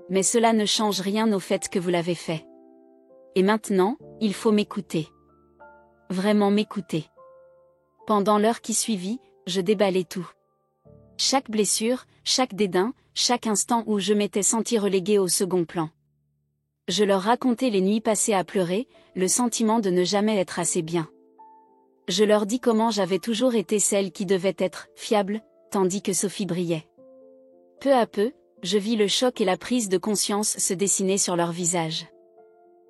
Mais cela ne change rien au fait que vous l'avez fait. Et maintenant, il faut m'écouter. Vraiment m'écouter. Pendant l'heure qui suivit, je déballais tout. Chaque blessure, chaque dédain, chaque instant où je m'étais senti relégué au second plan. Je leur racontais les nuits passées à pleurer, le sentiment de ne jamais être assez bien. Je leur dis comment j'avais toujours été celle qui devait être fiable, tandis que Sophie brillait. Peu à peu, je vis le choc et la prise de conscience se dessiner sur leur visage.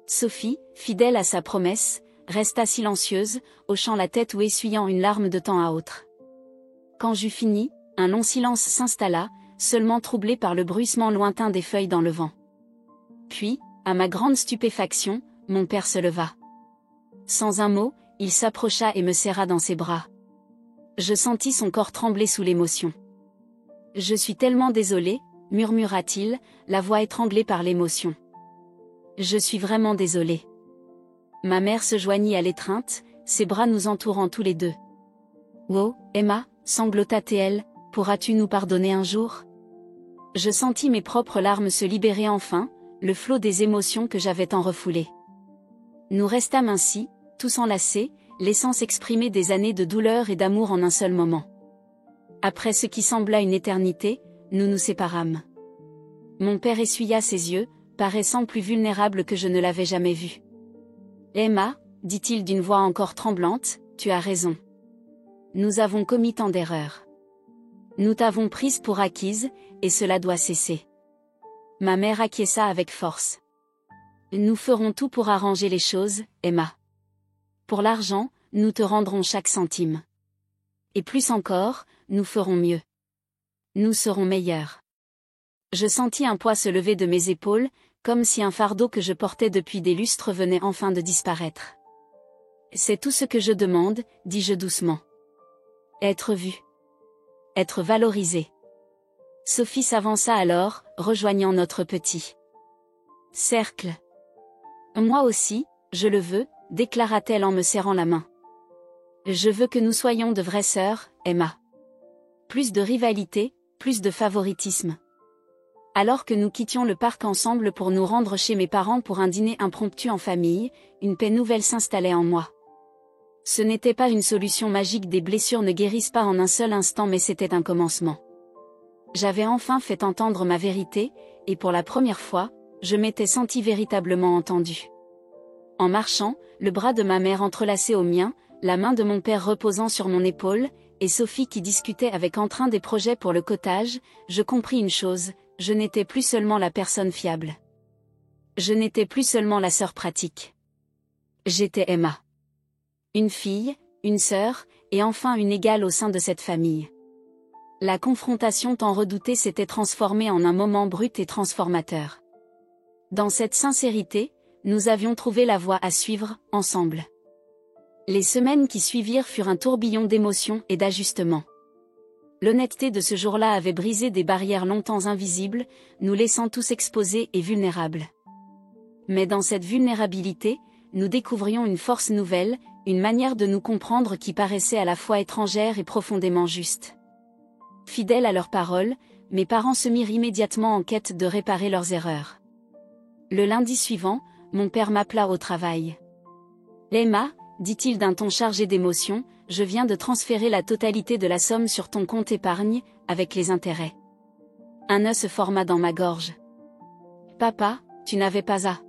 Sophie, fidèle à sa promesse, resta silencieuse, hochant la tête ou essuyant une larme de temps à autre. Quand j'eus fini, un long silence s'installa, seulement troublé par le bruissement lointain des feuilles dans le vent. Puis, à ma grande stupéfaction, mon père se leva. Sans un mot, il s'approcha et me serra dans ses bras. Je sentis son corps trembler sous l'émotion. « Je suis tellement désolé, murmura-t-il, la voix étranglée par l'émotion. « Je suis vraiment désolé. » Ma mère se joignit à l'étreinte, ses bras nous entourant tous les deux. « Oh, Emma, sanglota-t-elle, pourras-tu nous pardonner un jour ?» Je sentis mes propres larmes se libérer enfin, le flot des émotions que j'avais tant refoulées. Nous restâmes ainsi, tous enlacés, laissant s'exprimer des années de douleur et d'amour en un seul moment. Après ce qui sembla une éternité, nous nous séparâmes. Mon père essuya ses yeux, paraissant plus vulnérable que je ne l'avais jamais vu. « Emma, dit-il d'une voix encore tremblante, tu as raison. Nous avons commis tant d'erreurs. Nous t'avons prise pour acquise, et cela doit cesser. » Ma mère acquiesça avec force. « Nous ferons tout pour arranger les choses, Emma. Pour l'argent, nous te rendrons chaque centime. Et plus encore, nous ferons mieux. Nous serons meilleurs. » Je sentis un poids se lever de mes épaules, comme si un fardeau que je portais depuis des lustres venait enfin de disparaître. « C'est tout ce que je demande, dis-je doucement. Être vue. Être valorisée. » Sophie s'avança alors, rejoignant notre petit cercle. « Moi aussi, je le veux, déclara-t-elle en me serrant la main. Je veux que nous soyons de vraies sœurs, Emma. Plus de rivalité, plus de favoritisme. » Alors que nous quittions le parc ensemble pour nous rendre chez mes parents pour un dîner impromptu en famille, une paix nouvelle s'installait en moi. Ce n'était pas une solution magique, des blessures ne guérissent pas en un seul instant, mais c'était un commencement. J'avais enfin fait entendre ma vérité, et pour la première fois, je m'étais sentie véritablement entendue. En marchant, le bras de ma mère entrelacé au mien, la main de mon père reposant sur mon épaule, et Sophie qui discutait avec entrain des projets pour le cottage, je compris une chose, je n'étais plus seulement la personne fiable. Je n'étais plus seulement la sœur pratique. J'étais Emma. Une fille, une sœur, et enfin une égale au sein de cette famille. La confrontation tant redoutée s'était transformée en un moment brut et transformateur. Dans cette sincérité, nous avions trouvé la voie à suivre, ensemble. Les semaines qui suivirent furent un tourbillon d'émotions et d'ajustements. L'honnêteté de ce jour-là avait brisé des barrières longtemps invisibles, nous laissant tous exposés et vulnérables. Mais dans cette vulnérabilité, nous découvrions une force nouvelle, une manière de nous comprendre qui paraissait à la fois étrangère et profondément juste. Fidèles à leurs paroles, mes parents se mirent immédiatement en quête de réparer leurs erreurs. Le lundi suivant, mon père m'appela au travail. « Emma, dit-il d'un ton chargé d'émotion, je viens de transférer la totalité de la somme sur ton compte épargne, avec les intérêts. » Un nœud se forma dans ma gorge. « Papa, tu n'avais pas à... »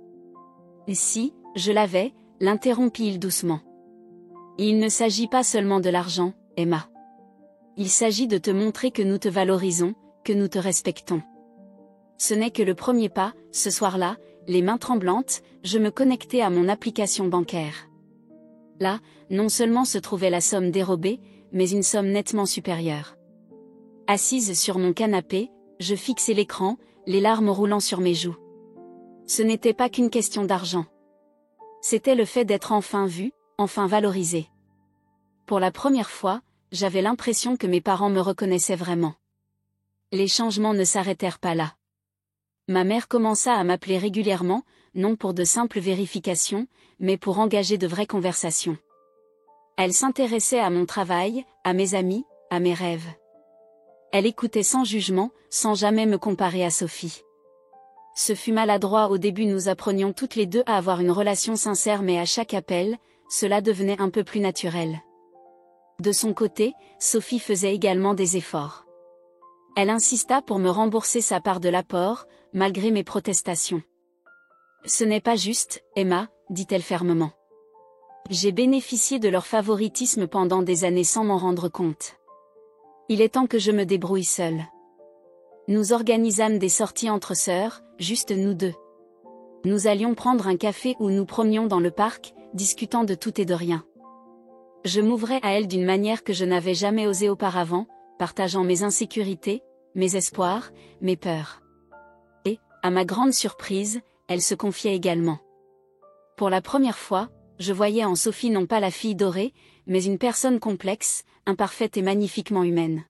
« Si, je l'avais, » l'interrompit-il doucement. « Il ne s'agit pas seulement de l'argent, Emma. Il s'agit de te montrer que nous te valorisons, que nous te respectons. » Ce n'est que le premier pas, ce soir-là, les mains tremblantes, je me connectais à mon application bancaire. Là, non seulement se trouvait la somme dérobée, mais une somme nettement supérieure. Assise sur mon canapé, je fixais l'écran, les larmes roulant sur mes joues. Ce n'était pas qu'une question d'argent. C'était le fait d'être enfin vue, enfin valorisée. Pour la première fois, j'avais l'impression que mes parents me reconnaissaient vraiment. Les changements ne s'arrêtèrent pas là. Ma mère commença à m'appeler régulièrement, non pour de simples vérifications, mais pour engager de vraies conversations. Elle s'intéressait à mon travail, à mes amis, à mes rêves. Elle écoutait sans jugement, sans jamais me comparer à Sophie. Ce fut maladroit au début, nous apprenions toutes les deux à avoir une relation sincère, mais à chaque appel, cela devenait un peu plus naturel. De son côté, Sophie faisait également des efforts. Elle insista pour me rembourser sa part de l'apport, malgré mes protestations. « Ce n'est pas juste, Emma », dit-elle fermement. « J'ai bénéficié de leur favoritisme pendant des années sans m'en rendre compte. Il est temps que je me débrouille seule. » Nous organisâmes des sorties entre sœurs, juste nous deux. Nous allions prendre un café ou nous promenions dans le parc, discutant de tout et de rien. Je m'ouvrais à elle d'une manière que je n'avais jamais osé auparavant, partageant mes insécurités, mes espoirs, mes peurs. Et, à ma grande surprise, elle se confiait également. Pour la première fois, je voyais en Sophie non pas la fille dorée, mais une personne complexe, imparfaite et magnifiquement humaine.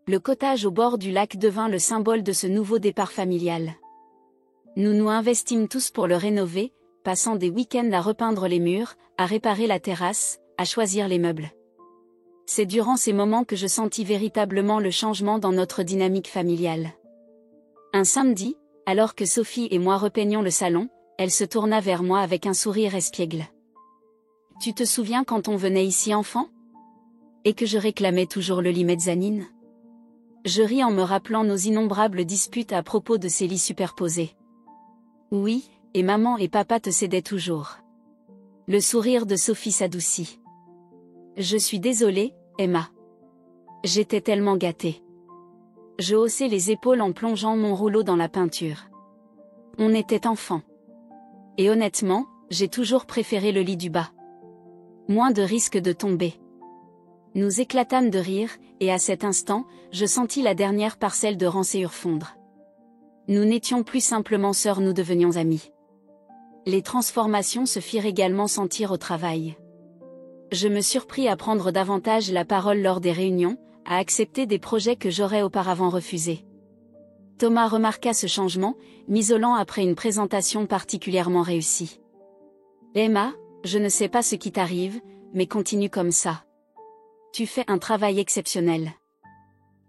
Le cottage au bord du lac devint le symbole de ce nouveau départ familial. Nous nous investimes tous pour le rénover, passant des week-ends à repeindre les murs, à réparer la terrasse, à choisir les meubles. C'est durant ces moments que je sentis véritablement le changement dans notre dynamique familiale. Un samedi, alors que Sophie et moi repeignions le salon, elle se tourna vers moi avec un sourire espiègle. « Tu te souviens quand on venait ici enfant ? Et que je réclamais toujours le lit mezzanine ?» Je ris en me rappelant nos innombrables disputes à propos de ces lits superposés. « Oui, et maman et papa te cédaient toujours. » Le sourire de Sophie s'adoucit. « Je suis désolée, Emma. J'étais tellement gâtée. » Je haussai les épaules en plongeant mon rouleau dans la peinture. On était enfants. Et honnêtement, j'ai toujours préféré le lit du bas. Moins de risque de tomber. Nous éclatâmes de rire, et à cet instant, je sentis la dernière parcelle de rancœur fondre. Nous n'étions plus simplement sœurs, nous devenions amies. Les transformations se firent également sentir au travail. Je me surpris à prendre davantage la parole lors des réunions, à accepter des projets que j'aurais auparavant refusés. Thomas remarqua ce changement, m'isolant après une présentation particulièrement réussie. « Emma, je ne sais pas ce qui t'arrive, mais continue comme ça. Tu fais un travail exceptionnel. »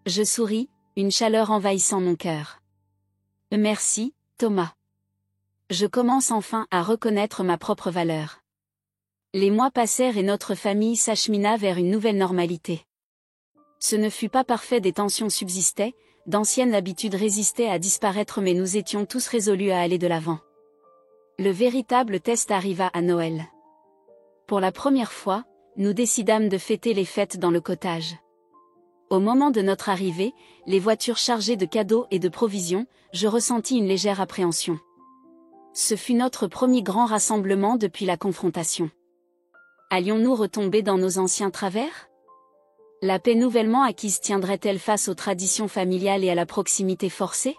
Je souris, une chaleur envahissant mon cœur. « Merci, Thomas. Je commence enfin à reconnaître ma propre valeur. » Les mois passèrent et notre famille s'achemina vers une nouvelle normalité. Ce ne fut pas parfait, des tensions subsistaient, d'anciennes habitudes résistaient à disparaître, mais nous étions tous résolus à aller de l'avant. Le véritable test arriva à Noël. Pour la première fois, nous décidâmes de fêter les fêtes dans le cottage. Au moment de notre arrivée, les voitures chargées de cadeaux et de provisions, je ressentis une légère appréhension. Ce fut notre premier grand rassemblement depuis la confrontation. Allions-nous retomber dans nos anciens travers ? La paix nouvellement acquise tiendrait-elle face aux traditions familiales et à la proximité forcée ?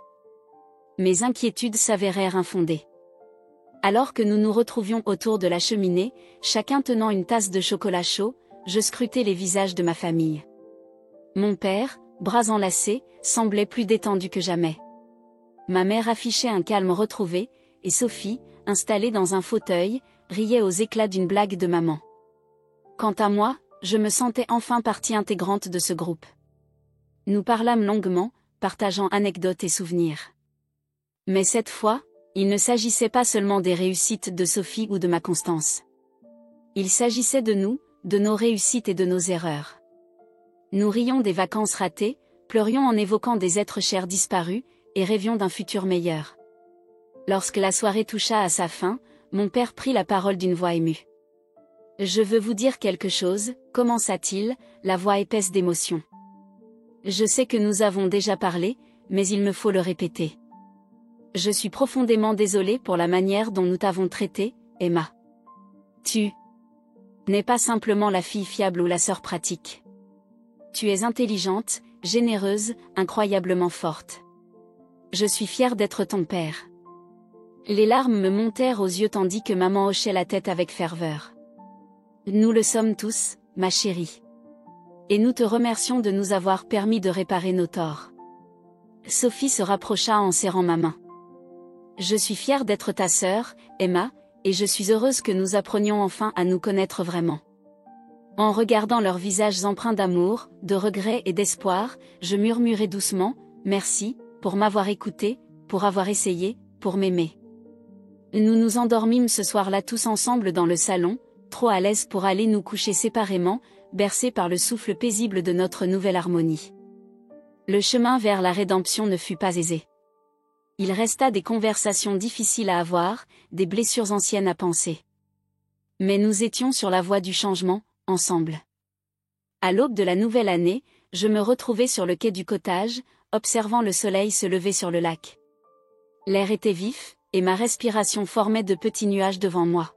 Mes inquiétudes s'avérèrent infondées. Alors que nous nous retrouvions autour de la cheminée, chacun tenant une tasse de chocolat chaud, je scrutais les visages de ma famille. Mon père, bras enlacés, semblait plus détendu que jamais. Ma mère affichait un calme retrouvé, et Sophie, installée dans un fauteuil, riait aux éclats d'une blague de maman. Quant à moi, je me sentais enfin partie intégrante de ce groupe. Nous parlâmes longuement, partageant anecdotes et souvenirs. Mais cette fois, il ne s'agissait pas seulement des réussites de Sophie ou de ma Constance. Il s'agissait de nous, de nos réussites et de nos erreurs. Nous rions des vacances ratées, pleurions en évoquant des êtres chers disparus, et rêvions d'un futur meilleur. Lorsque la soirée toucha à sa fin, mon père prit la parole d'une voix émue. « Je veux vous dire quelque chose », commença-t-il, la voix épaisse d'émotion. « Je sais que nous avons déjà parlé, mais il me faut le répéter. Je suis profondément désolé pour la manière dont nous t'avons traité, Emma. Tu n'es pas simplement la fille fiable ou la sœur pratique. Tu es intelligente, généreuse, incroyablement forte. Je suis fière d'être ton père. Les larmes me montèrent aux yeux tandis que maman hochait la tête avec ferveur. Nous le sommes tous, ma chérie. Et nous te remercions de nous avoir permis de réparer nos torts. Sophie se rapprocha en serrant ma main. Je suis fière d'être ta sœur, Emma, et je suis heureuse que nous apprenions enfin à nous connaître vraiment. En regardant leurs visages empreints d'amour, de regret et d'espoir, je murmurai doucement, merci, pour m'avoir écouté, pour avoir essayé, pour m'aimer. Nous nous endormîmes ce soir-là tous ensemble dans le salon, trop à l'aise pour aller nous coucher séparément, bercés par le souffle paisible de notre nouvelle harmonie. Le chemin vers la rédemption ne fut pas aisé. Il resta des conversations difficiles à avoir, des blessures anciennes à panser. Mais nous étions sur la voie du changement, ensemble. À l'aube de la nouvelle année, je me retrouvai sur le quai du cottage, observant le soleil se lever sur le lac. L'air était vif, et ma respiration formait de petits nuages devant moi.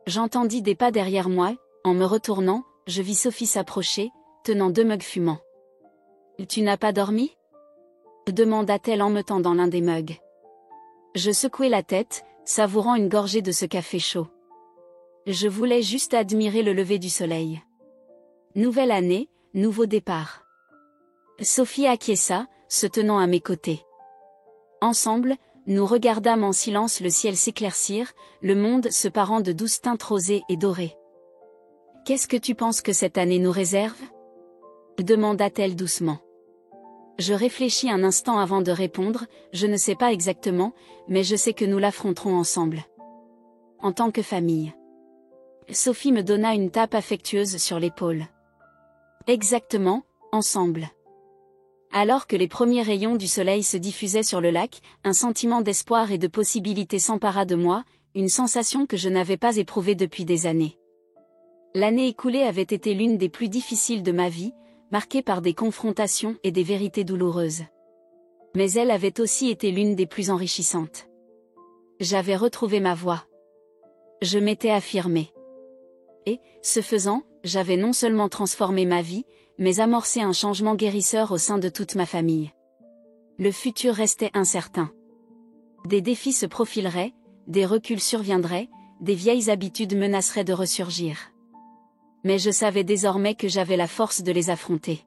J'entendis des pas derrière moi, en me retournant, je vis Sophie s'approcher, tenant 2 mugs fumants. « Tu n'as pas dormi ?» demanda-t-elle en me tendant l'un des mugs. Je secouai la tête, savourant une gorgée de ce café chaud. Je voulais juste admirer le lever du soleil. Nouvelle année, nouveau départ. Sophie acquiesça, se tenant à mes côtés. Ensemble, nous regardâmes en silence le ciel s'éclaircir, le monde se parant de douces teintes rosées et dorées. « Qu'est-ce que tu penses que cette année nous réserve ?» demanda-t-elle doucement. Je réfléchis un instant avant de répondre, je ne sais pas exactement, mais je sais que nous l'affronterons ensemble. En tant que famille. Sophie me donna une tape affectueuse sur l'épaule. Exactement, ensemble. Alors que les premiers rayons du soleil se diffusaient sur le lac, un sentiment d'espoir et de possibilité s'empara de moi, une sensation que je n'avais pas éprouvée depuis des années. L'année écoulée avait été l'une des plus difficiles de ma vie, marquée par des confrontations et des vérités douloureuses. Mais elle avait aussi été l'une des plus enrichissantes. J'avais retrouvé ma voie. Je m'étais affirmée. Et, ce faisant, j'avais non seulement transformé ma vie, mais amorcé un changement guérisseur au sein de toute ma famille. Le futur restait incertain. Des défis se profileraient, des reculs surviendraient, des vieilles habitudes menaceraient de ressurgir. Mais je savais désormais que j'avais la force de les affronter.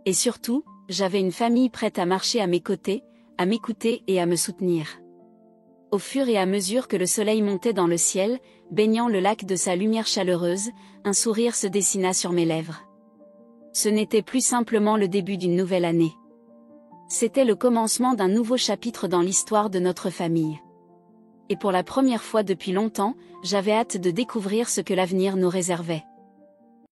Et surtout, j'avais une famille prête à marcher à mes côtés, à m'écouter et à me soutenir. Au fur et à mesure que le soleil montait dans le ciel, baignant le lac de sa lumière chaleureuse, un sourire se dessina sur mes lèvres. Ce n'était plus simplement le début d'une nouvelle année. C'était le commencement d'un nouveau chapitre dans l'histoire de notre famille. Et pour la première fois depuis longtemps, j'avais hâte de découvrir ce que l'avenir nous réservait.